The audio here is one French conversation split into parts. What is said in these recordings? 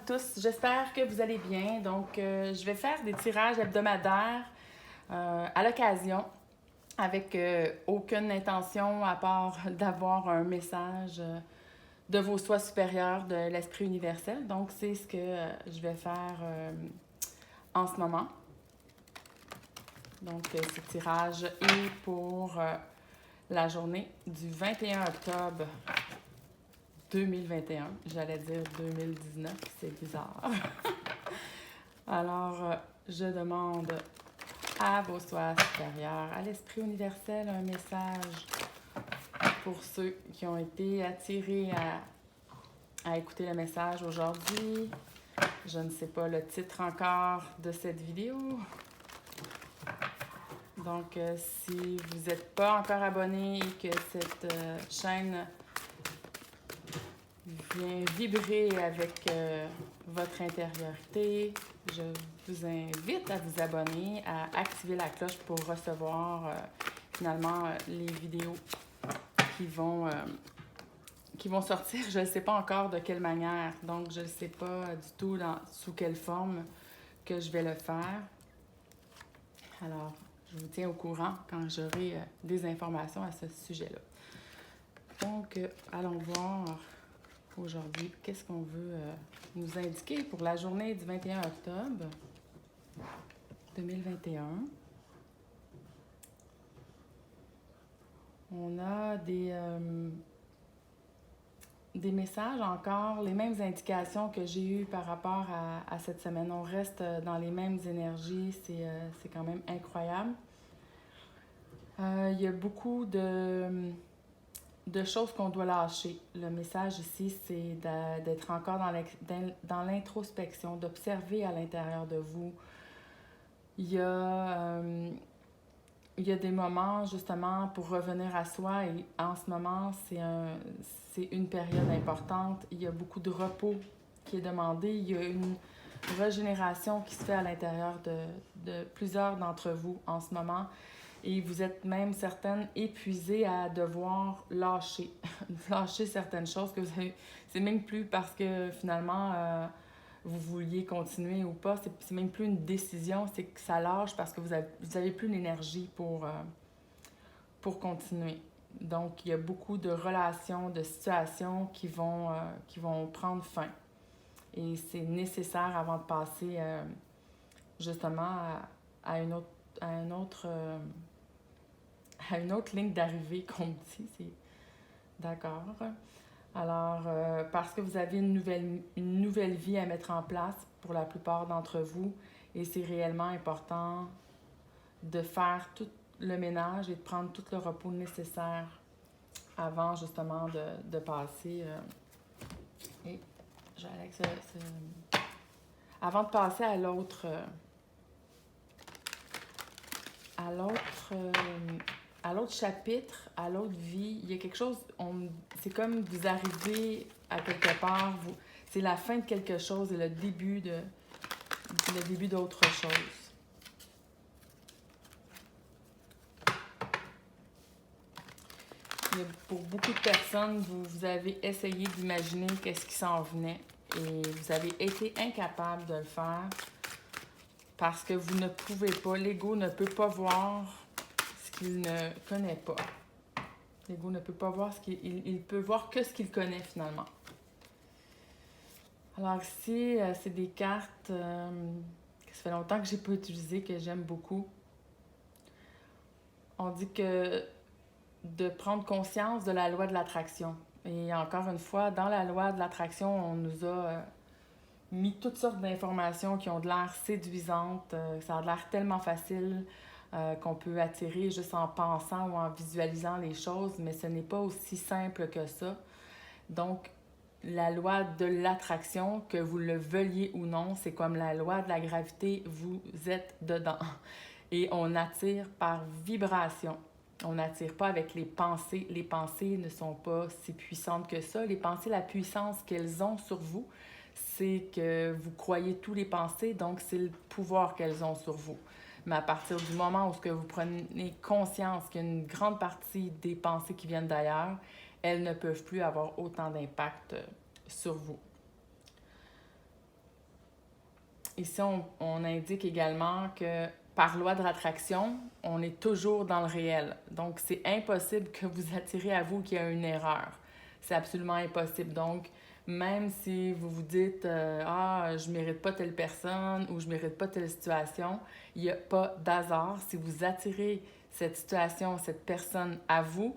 tous, j'espère que vous allez bien. Donc, je vais faire des tirages hebdomadaires à l'occasion avec aucune intention à part d'avoir un message de vos soins supérieurs de l'Esprit universel. Donc, c'est ce que je vais faire en ce moment. Donc, ce tirage est pour la journée du 21 octobre 2021. J'allais dire 2019, c'est bizarre. Alors, je demande à vos soins supérieurs, à l'Esprit universel, un message pour ceux qui ont été attirés à écouter le message aujourd'hui. Je ne sais pas le titre encore de cette vidéo. Donc, si vous n'êtes pas encore abonné et que cette chaîne vient vibrer avec votre intériorité, je vous invite à vous abonner, à activer la cloche pour recevoir finalement les vidéos qui vont sortir. Je ne sais pas encore de quelle manière, donc je ne sais pas du tout sous quelle forme que je vais le faire. Alors, je vous tiens au courant quand j'aurai des informations à ce sujet-là. Donc, allons voir aujourd'hui qu'est-ce qu'on veut nous indiquer pour la journée du 21 octobre 2021. On a des messages encore, les mêmes indications que j'ai eues par rapport à cette semaine. On reste dans les mêmes énergies, c'est quand même incroyable. Il y a beaucoup de choses qu'on doit lâcher. Le message ici, c'est d'être encore dans l'introspection, d'observer à l'intérieur de vous. Il y a des moments, justement, pour revenir à soi, et en ce moment, c'est une période importante. Il y a beaucoup de repos qui est demandé. Il y a une régénération qui se fait à l'intérieur de plusieurs d'entre vous en ce moment. Et vous êtes même certaines épuisées à devoir lâcher, lâcher certaines choses que vous avez. C'est même plus parce que finalement vous vouliez continuer ou pas, c'est même plus une décision, c'est que ça lâche parce que vous avez plus l'énergie pour continuer. Donc, il y a beaucoup de relations, de situations qui vont prendre fin. Et c'est nécessaire avant de passer justement à une autre ligne d'arrivée, qu'on me dit. D'accord. Alors, parce que vous avez une nouvelle vie à mettre en place pour la plupart d'entre vous, et c'est réellement important de faire tout le ménage et de prendre tout le repos nécessaire avant justement de passer. Et j'allais avant de passer à l'autre. À l'autre chapitre, à l'autre vie, il y a quelque chose, c'est comme vous arrivez à quelque part, c'est la fin de quelque chose et le début d'autre chose. Pour beaucoup de personnes, vous avez essayé d'imaginer qu'est-ce qui s'en venait et vous avez été incapable de le faire parce que vous ne pouvez pas, l'ego ne peut pas voir ce qu'il ne connaît pas. L'ego ne peut pas voir il peut voir que ce qu'il connaît finalement. Alors ici, c'est des cartes que ça fait longtemps que j'ai pas utilisées, que j'aime beaucoup. On dit que de prendre conscience de la loi de l'attraction. Et encore une fois, dans la loi de l'attraction, on nous a mis toutes sortes d'informations qui ont de l'air séduisantes. Ça a l'air tellement facile qu'on peut attirer juste en pensant ou en visualisant les choses, mais ce n'est pas aussi simple que ça. Donc, la loi de l'attraction, que vous le veuillez ou non, c'est comme la loi de la gravité, vous êtes dedans. Et on attire par vibration. On n'attire pas avec les pensées. Les pensées ne sont pas si puissantes que ça. Les pensées, la puissance qu'elles ont sur vous, c'est que vous croyez tous les pensées, donc c'est le pouvoir qu'elles ont sur vous. Mais à partir du moment où vous prenez conscience qu'il y a une grande partie des pensées qui viennent d'ailleurs, elles ne peuvent plus avoir autant d'impact sur vous. ici, on indique également que par loi de l'attraction, on est toujours dans le réel. Donc, c'est impossible que vous attirez à vous qu'il y a une erreur. C'est absolument impossible. Donc, même si vous vous dites ah, je mérite pas telle personne ou je mérite pas telle situation, il n'y a pas d'hasard. Si vous attirez cette situation, cette personne à vous,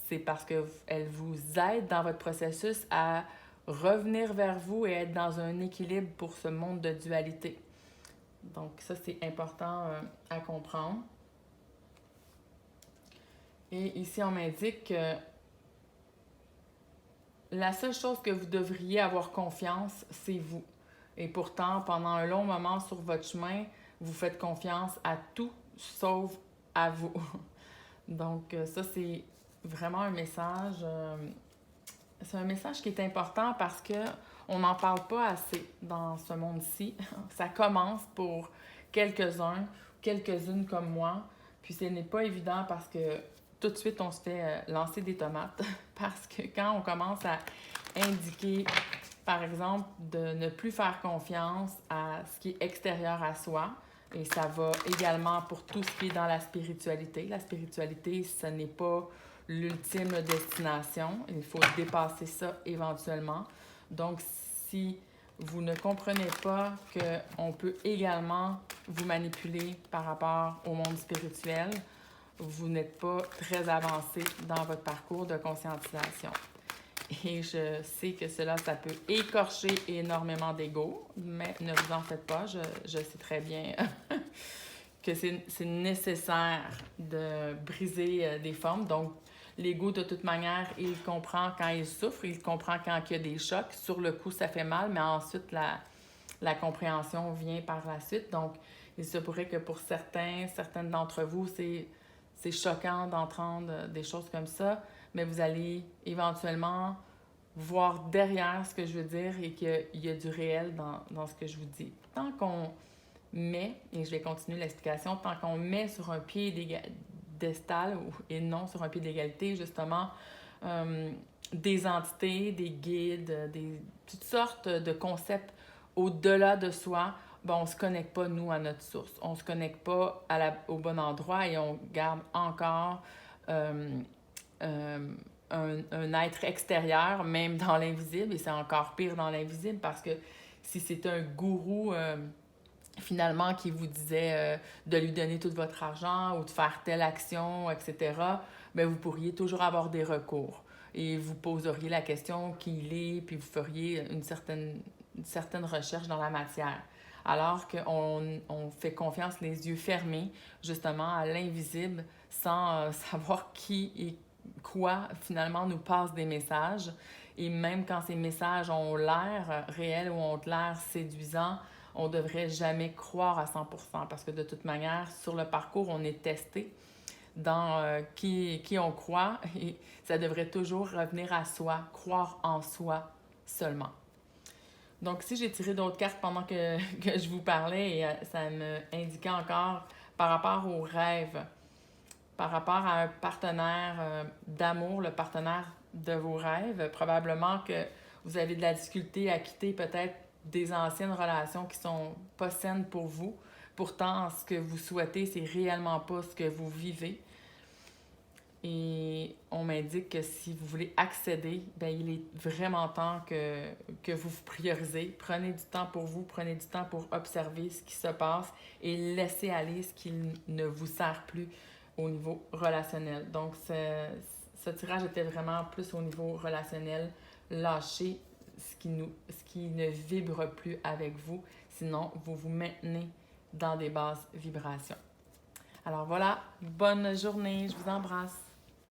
c'est parce qu'elle vous aide dans votre processus à revenir vers vous et être dans un équilibre pour ce monde de dualité. Donc ça, c'est important à comprendre. Et ici, on m'indique que la seule chose que vous devriez avoir confiance, c'est vous. Et pourtant, pendant un long moment sur votre chemin, vous faites confiance à tout sauf à vous. Donc ça, c'est vraiment un message. C'est un message qui est important parce que on n'en parle pas assez dans ce monde-ci. Ça commence pour quelques-uns, quelques-unes comme moi. Puis ce n'est pas évident parce que tout de suite, on se fait lancer des tomates. Parce que quand on commence à indiquer, par exemple, de ne plus faire confiance à ce qui est extérieur à soi, et ça va également pour tout ce qui est dans la spiritualité. La spiritualité, ce n'est pas l'ultime destination. Il faut dépasser ça éventuellement. Donc, si vous ne comprenez pas qu'on peut également vous manipuler par rapport au monde spirituel, vous n'êtes pas très avancé dans votre parcours de conscientisation. Et je sais que cela, ça peut écorcher énormément d'ego, mais ne vous en faites pas, je sais très bien que c'est nécessaire de briser des formes. Donc, l'ego, de toute manière, il comprend quand il souffre, il comprend quand il y a des chocs. Sur le coup, ça fait mal, mais ensuite, la compréhension vient par la suite. Donc, il se pourrait que pour certaines d'entre vous, c'est choquant d'entendre des choses comme ça, mais vous allez éventuellement voir derrière ce que je veux dire et qu'il y a du réel dans ce que je vous dis. Tant qu'on met, et je vais continuer l'explication, tant qu'on met sur un pied d'estal et non sur un pied d'égalité, justement, des entités, des guides, toutes sortes de concepts au-delà de soi, ben, on ne se connecte pas, nous, à notre source. On ne se connecte pas au bon endroit et on garde encore un être extérieur, même dans l'invisible, et c'est encore pire dans l'invisible parce que si c'est un gourou finalement qui vous disait de lui donner tout votre argent ou de faire telle action, etc., bien, vous pourriez toujours avoir des recours. Et vous poseriez la question qui il est, puis vous feriez une certaine recherche dans la matière. Alors qu'on fait confiance les yeux fermés, justement, à l'invisible, sans savoir qui et quoi, finalement, nous passe des messages. Et même quand ces messages ont l'air réels ou ont l'air séduisants, on ne devrait jamais croire à 100% parce que de toute manière, sur le parcours, on est testé dans qui on croit et ça devrait toujours revenir à soi, croire en soi seulement. Donc, si j'ai tiré d'autres cartes pendant que je vous parlais, et ça me indiquait encore par rapport aux rêves, par rapport à un partenaire d'amour, le partenaire de vos rêves, probablement que vous avez de la difficulté à quitter peut-être des anciennes relations qui sont pas saines pour vous. Pourtant, ce que vous souhaitez, c'est réellement pas ce que vous vivez. Et on m'indique que si vous voulez accéder, bien, il est vraiment temps que vous vous priorisez. Prenez du temps pour vous, prenez du temps pour observer ce qui se passe et laissez aller ce qui ne vous sert plus au niveau relationnel. Donc, ce tirage était vraiment plus au niveau relationnel. Lâchez ce qui ne vibre plus avec vous, sinon vous vous maintenez dans des basses vibrations. Alors voilà, bonne journée, je vous embrasse.